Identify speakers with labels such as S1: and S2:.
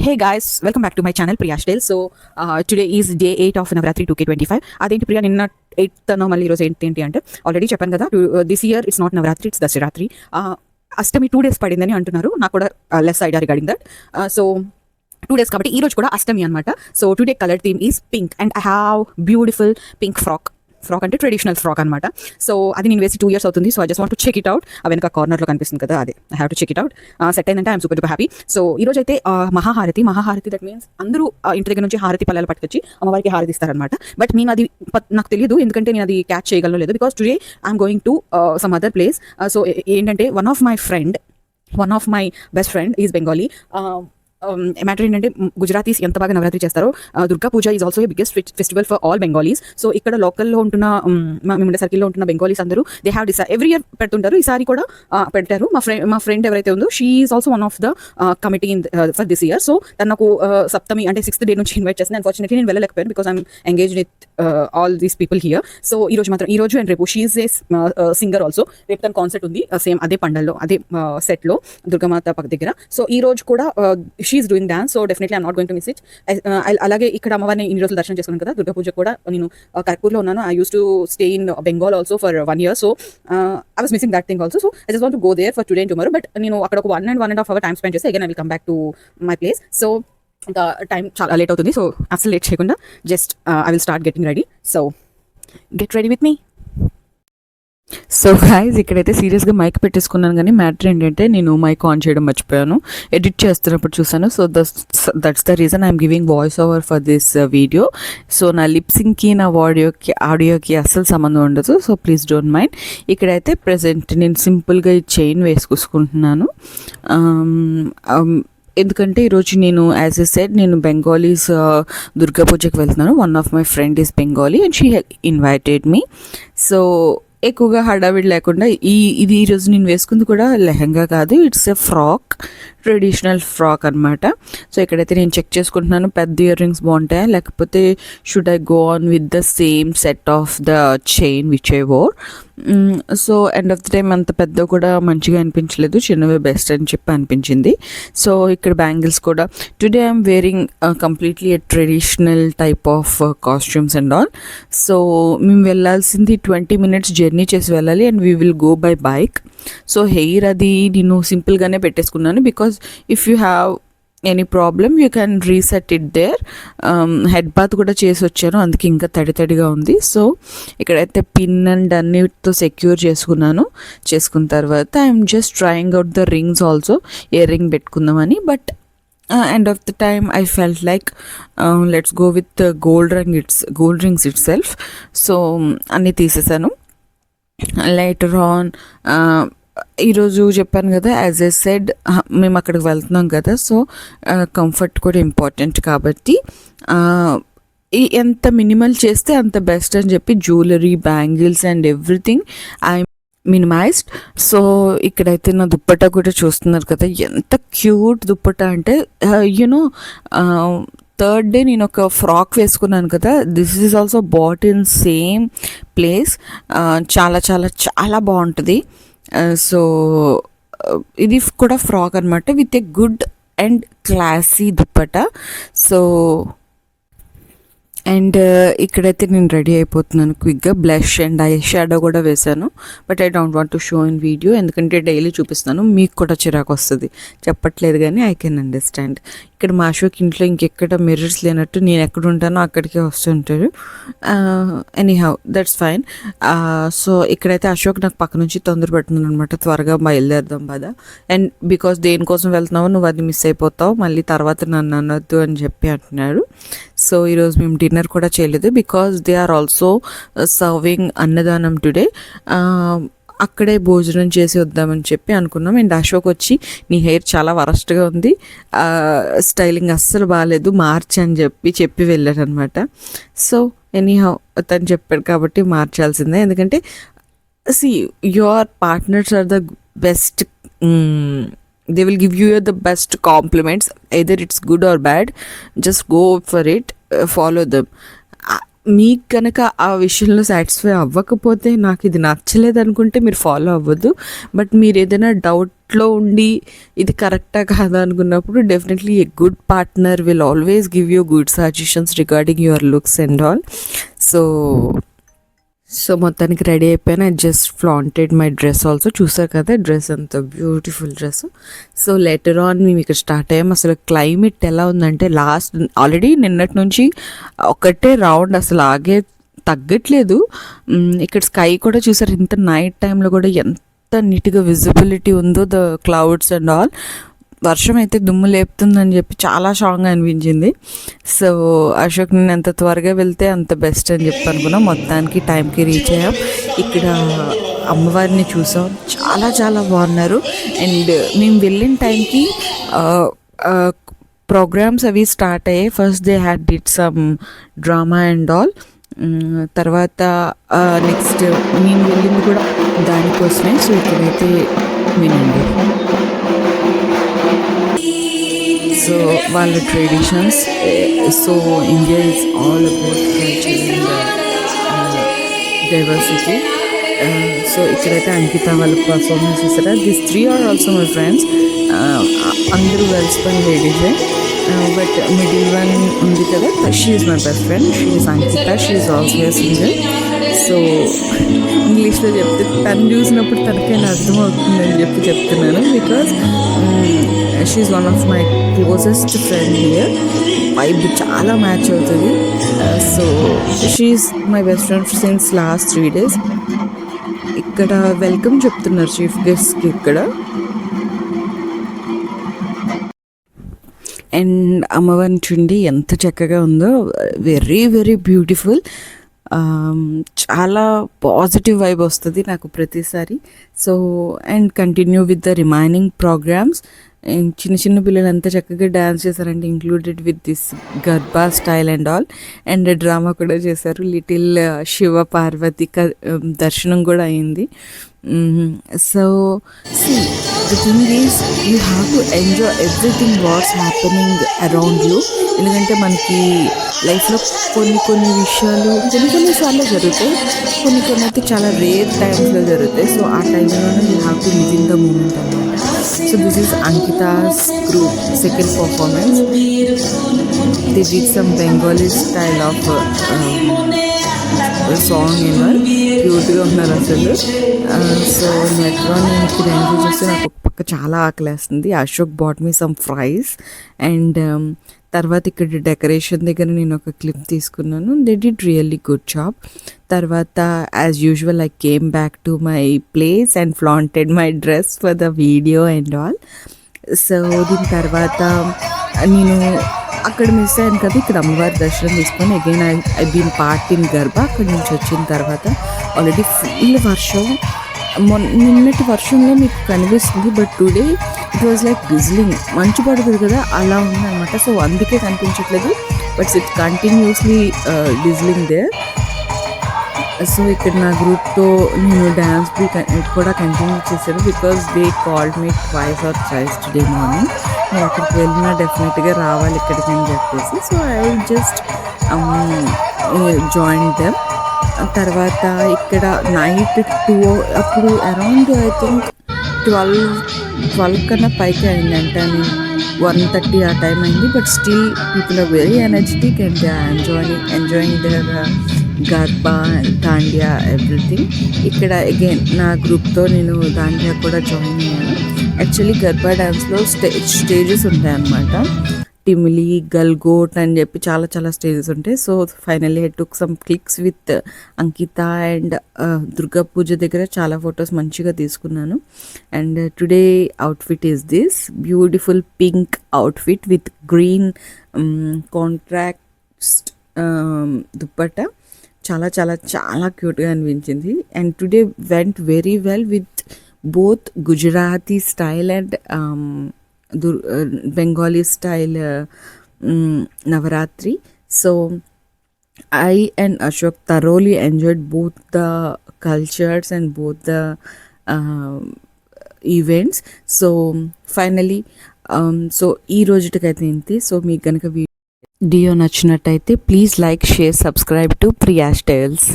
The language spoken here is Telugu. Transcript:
S1: Hey guys, welcome back to my channel Priyash Tales. So today is day 8 of Navratri 2K25. అదేంటి ప్రియా నిన్న 8th మళ్ళీ ఈరోజు ఏంటి అంటే ఆల్రెడీ చెప్పాను కదా, this year it's not Navaratri, it's దసరాత్రి. అష్టమి 2 days పడిందని అంటున్నారు, నాకు కూడా less idea regarding that. So 2 days కాబట్టి ఈ రోజు కూడా అష్టమి అనమాట. So today colour theme is pink and I have beautiful pink frock అంటే ట్రెడిషనల్ ఫ్రాక్ అనమాట. సో అది నేను వేసి 2 years అవుతుంది. So I just want to check it out. ఆ వెనక కార్నర్లో కనిపిస్తుంది కదా, అదే I have to check it out. Set అయిందంటే ఐఎమ్ సూపర్ హ్యాపీ. సో ఈ రోజు అయితే మహాహారతి దట్ మీన్స్ అందరూ ఇంటి దగ్గర నుంచి హారతి పళ్ళాలు పట్టుకొచ్చి అమ్మవారికి హారతి ఇస్తారనమాట. బట్ మేము అది నాకు తెలియదు, ఎందుకంటే నేను అది క్యాచ్ చేయగలను లేదు, because today I'm going to some other place. So ఏంటంటే one of my best friend is Bengali. Matter ఏంటంటే గుజరాతీస్ ఎంత బాగా నవరాత్రి చేస్తారో, Durga puja is also biggest festival for all Bengalis. So ఇక్కడ లోకల్లో ఉంటున్న మేము సర్కిల్లో ఉంటున్న బెంగాలీస్ అందరూ they have decide every year పెడుతుంటారు, ఈసారి కూడా పెట్టారు. మా ఫ్రెండ్ ఎవరైతే ఉందో she is also one of the committee in for this year. So తను నాకు సప్తమి అంటే 6th day నుంచి ఇన్వైట్ చేసింది. అన్ఫార్చునేట్లీ నేను వెళ్ళలేకపోయాను because I'm engage with all these people here. So ఈ రోజు అండ్ రేపు she is a singer also. రేపు తన కాన్సర్ట్ ఉంది సేమ్ అదే పండల్లో, అదే సెట్లో దుర్గామాత పక్క దగ్గర. సో ఈ రోజు కూడా she's doing dance. So definitely I'm not going to miss it. అలాగే ఇక్కడ అమ్మవారిని ఇన్ని రోజులు దర్శనం చేసుకున్నాను కదా. దుర్గా పూజ కూడా నేను కర్పూర్లో ఉన్నాను. I use to stay in Bengal also for 1 year. So I was missing that thing also. So I just want to go there for today and tomorrow. But నేను అక్కడ ఒక 1.5 hour టైం స్పెండ్ చేసి again I will come back to my place. So ఇంకా టైం చాలా లేట్ అవుతుంది. సో అసలు లేట్ చేయకుండా just I will start getting ready. So get ready with me. So guys, ఇక్కడైతే సీరియస్గా మైక్ పెట్టేసుకున్నాను, కానీ మ్యాటర్ ఏంటంటే నేను మైక్ ఆన్ చేయడం మర్చిపోయాను. ఎడిట్ చేస్తున్నప్పుడు చూసాను. So that's the reason I'm giving voice over for this video. So నా లిప్సింగ్కి నా ఆడియోకి అస్సలు సంబంధం ఉండదు. So please don't mind. ఇక్కడైతే ప్రజెంట్ నేను సింపుల్గా ఈ చైన్ వేసుకుంటున్నాను. ఎందుకంటే ఈరోజు నేను యాజ్ ఎ సెడ్ నేను బెంగాలీస్ దుర్గా పూజకి వెళ్తున్నాను. One of my friend is Bengali and she invited me. So ఎక్కువగా హడావిడి లేకుండా ఇది ఈరోజు నేను వేసుకుంది కూడా లెహంగా కాదు, it's a frock, traditional frock అనమాట. సో ఇక్కడైతే నేను చెక్ చేసుకుంటున్నాను పెద్ద ఇయర్ రింగ్స్ బాగుంటాయా, లేకపోతే should I go on with the same set of the chain which I wore. So end of the time అంత పెద్ద కూడా మంచిగా అనిపించలేదు, చిన్నవే బెస్ట్ అని చెప్పి అనిపించింది. సో ఇక్కడ బ్యాంగిల్స్ కూడా today I'm wearing completely a traditional type of costumes and all. So మేము వెళ్ళాల్సింది 20 minutes జర్నీ చేసి వెళ్ళాలి and we will go by bike. So hair అది నేను సింపుల్గానే పెట్టేసుకున్నాను because if you have any problem you can reset it there. Head bath కూడా చేసి వచ్చాను, అందుకే ఇంకా తడిగా ఉంది. సో ఇక్కడైతే పిన్ అండ్ అన్నిటితో సెక్యూర్ చేసుకున్న తర్వాత I'm just trying out the rings also, ear ring పెట్టుకుందామని. But end of the time I felt like let's go with the gold rings itself. So అన్నీ తీసేసాను. లేటర్ ఆన్ ఈరోజు చెప్పాను కదా, యాజ్ ఎ సెడ్ మేము అక్కడికి వెళ్తున్నాం కదా. సో కంఫర్ట్ కూడా ఇంపార్టెంట్ కాబట్టి ఎంత మినిమల్ చేస్తే అంత బెస్ట్ అని చెప్పి jewellery, bangles and everything I minimised. So ఇక్కడైతే నా దుప్పట్టా కూడా చూస్తున్నారు కదా, ఎంత క్యూట్ దుప్పట్టా అంటే యూనో 3rd day నేను ఒక ఫ్రాక్ వేసుకున్నాను కదా, this is also bought in same place. చాలా చాలా చాలా బాగుంటుంది. సో ఇది కూడా ఫ్రాక్ అనమాట with a good and classy dupatta. So and ఇక్కడైతే నేను రెడీ అయిపోతున్నాను క్విక్గా. బ్లష్ అండ్ ఐ షాడో కూడా వేశాను, but I don't want to show in video, ఎందుకంటే డైలీ చూపిస్తాను, మీకు కూడా చిరాకు వస్తుంది చెప్పట్లేదు, కానీ ఐ కెన్ అండర్స్టాండ్. ఇక్కడ మా అశోక్ ఇంట్లో ఇంకెక్కడ మిర్రర్స్ లేనట్టు నేను ఎక్కడ ఉంటానో అక్కడికే వస్తుంటారు. Anyhow that's fine. సో ఇక్కడైతే అశోక్ నాకు పక్క నుంచి తొందర పెడుతున్నాను అనమాట, త్వరగా బయలుదేరదాం పదా. అండ్ బికాస్ దేనికోసం వెళ్తున్నావో నువ్వు అది మిస్ అయిపోతావు, మళ్ళీ తర్వాత నన్ను అనొద్దు అని చెప్పి అంటున్నాడు. సో ఈరోజు మేము డిన్నర్ కూడా చేయలేదు because they are also serving annadanam today. అక్కడే భోజనం చేసి వద్దామని చెప్పి అనుకున్నాం. అండ్ అశోక్ వచ్చి నీ హెయిర్ చాలా వరస్ట్గా ఉంది, స్టైలింగ్ అస్సలు బాగాలేదు, మార్చ్ అని చెప్పి వెళ్ళాడు అనమాట. సో ఎనీహౌ తను చెప్పాడు కాబట్టి మార్చాల్సిందే, ఎందుకంటే see your partners are the best. They will give you the best compliments, either it's good or bad, just go for it, follow them.
S2: మీకు కనుక ఆ విషయంలో సాటిస్ఫై అవ్వకపోతే నాకు ఇది నచ్చలేదు అనుకుంటే మీరు ఫాలో అవ్వద్దు. బట్ మీరు ఏదైనా డౌట్లో ఉండి ఇది కరెక్టా కాదా అనుకున్నప్పుడు definitely a good partner will always give you good suggestions regarding your looks and all. So మొత్తానికి రెడీ అయిపోయాను. I just flaunted my dress also. చూసారు కదా డ్రెస్ అంత beautiful dress. So later on మేము ఇక్కడ స్టార్ట్ అయ్యాము. అసలు క్లైమేట్ ఎలా ఉందంటే ఆల్రెడీ నిన్నటి నుంచి ఒకటే రౌండ్ అసలు ఆగే తగ్గట్లేదు. ఇక్కడ స్కై కూడా చూసారు, ఇంత నైట్ టైంలో కూడా ఎంత నీట్గా విజిబిలిటీ ఉందో, ద క్లౌడ్స్ అండ్ ఆల్. వర్షం అయితే దుమ్ము లేపుతుందని చెప్పి చాలా షాక్గా అనిపించింది. సో అశోక్ నేను ఎంత త్వరగా వెళ్తే అంత బెస్ట్ అని చెప్పి అనుకున్నాం. మొత్తానికి టైంకి రీచ్ అయ్యాం. ఇక్కడ అమ్మవారిని చూసాం, చాలా చాలా బాగున్నారు. అండ్ మేము వెళ్ళిన టైంకి ప్రోగ్రామ్స్ అవి స్టార్ట్ అయ్యాయి. First they had did some drama and all. తర్వాత నెక్స్ట్ నేను వెళ్ళింది కూడా దానికోసమే. సో ఇక్కడైతే వినండి. సో వాళ్ళ traditions. So India is all about culture and diversity. So ఇక్కడైతే అంకిత వాళ్ళ పర్ఫార్మెన్స్ ఇస్తారా. This 3 are also my friends. అందరూ వెల్ స్పెన్ లేడీసే. బట్ మిడిల్ వన్ ఉంది కదా, she is my best friend. She is Ankita. She is also singer. So ఇంగ్లీష్లో చెప్తే తను చూసినప్పుడు తనకైనా అర్థమవుతుందని చెప్పి చెప్తున్నాను. Because she is one of my closest friend here. Vibe చాలా మ్యాచ్ అవుతుంది. So she is my best friend since last 3 days. ఇక్కడ వెల్కమ్ చెప్తున్నారు చీఫ్ గెస్ట్కి ఇక్కడ. అండ్ అమ్మవారిని చూడండి ఎంత చక్కగా ఉందో. Very very beautiful. చాలా పాజిటివ్ వైబ్ వస్తుంది నాకు ప్రతిసారి. So and continue with the remaining programs. చిన్న చిన్న పిల్లలు ఎంత చక్కగా డ్యాన్స్ చేశారంటే, included with this garba style and all. And drama కూడా చేశారు. లిటిల్ శివ పార్వతి దర్శనం కూడా అయింది. So the thing is you have to enjoy everything what's happening around you. ఎందుకంటే మనకి లైఫ్లో కొన్ని విషయాలు కొన్నిసార్లు జరుగుతాయి, కొన్ని అయితే చాలా రేర్ టైమ్స్లో జరుగుతాయి. సో ఆ టైంలోనే you have to live in the moment అన్నమాట. So this is Ankita's group second performance. They did some Bengali style of song ఏమో. క్యూట్గా ఉన్నారు అసలు. సో నెట్లో నేను ఇక్కడ ఎంజాయ్ చేస్తే నాకు ఒక పక్క చాలా ఆకలేస్తుంది. Ashok bought me some fries. And తర్వాత ఇక్కడ డెకరేషన్ దగ్గర నేను ఒక క్లిప్ తీసుకున్నాను. They did really good job. తర్వాత as usual I came back to my place and flaunted my dress for the video and all. So దీని తర్వాత నేను అక్కడ మిస్ అయ్యాను కదా, ఇక్కడ అమ్మవారి దర్శనం తీసుకొని again I been part in garba. అక్కడి నుంచి వచ్చిన తర్వాత ఆల్రెడీ ఫుల్ వర్షం. నిన్నటి వర్షంలో మీకు కనిపిస్తుంది, but today it was like drizzling. మంచు పడుతుంది కదా, అలా ఉందన్నమాట. సో అందుకే కనిపించట్లేదు, but it continuously drizzling there. So ఇక్కడ నా గ్రూప్తో నేను డ్యాన్స్ కూడా కంటిన్యూ చేశాను. Because they called me twice or thrice today morning. నేను అక్కడికి వెళ్ళినా డెఫినెట్గా రావాలి ఇక్కడికి అని చెప్పేసి. So I just join them. తర్వాత ఇక్కడ నైట్ 2 అప్పుడు అరౌండ్ ఐ థింక్ 12 కన్నా పైకి అయిందంటే. 1:30 ఆ టైం అయింది. But still people are very energetic and they are enjoying their garba, dandiya, everything. ఇక్కడ అగైన్ నా గ్రూప్తో నేను దాండియా కూడా జాయిన్ అయ్యాను. యాక్చువల్లీ గర్బా డ్యాన్స్లో స్టేజెస్ ఉంటాయన్నమాట. టిమిలి, గల్గోట్ అని చెప్పి చాలా చాలా స్టేజెస్ ఉంటాయి. So finally I took some clicks with Ankita. And Durga puja దగ్గర చాలా ఫొటోస్ మంచిగా తీసుకున్నాను. And today outfit is this beautiful pink outfit with green contrast dupatta. చాలా చాలా చాలా క్యూట్గా అనిపించింది. And today went very well with both Gujarati style and Bengali style Navaratri. So I and Ashok thoroughly enjoyed both the cultures and both the events. So finally, so ee రోజుటికైతే ఇంతే. సో మీకు కనుక డియో నచ్చినట్టయితే please like share subscribe to Priya styles.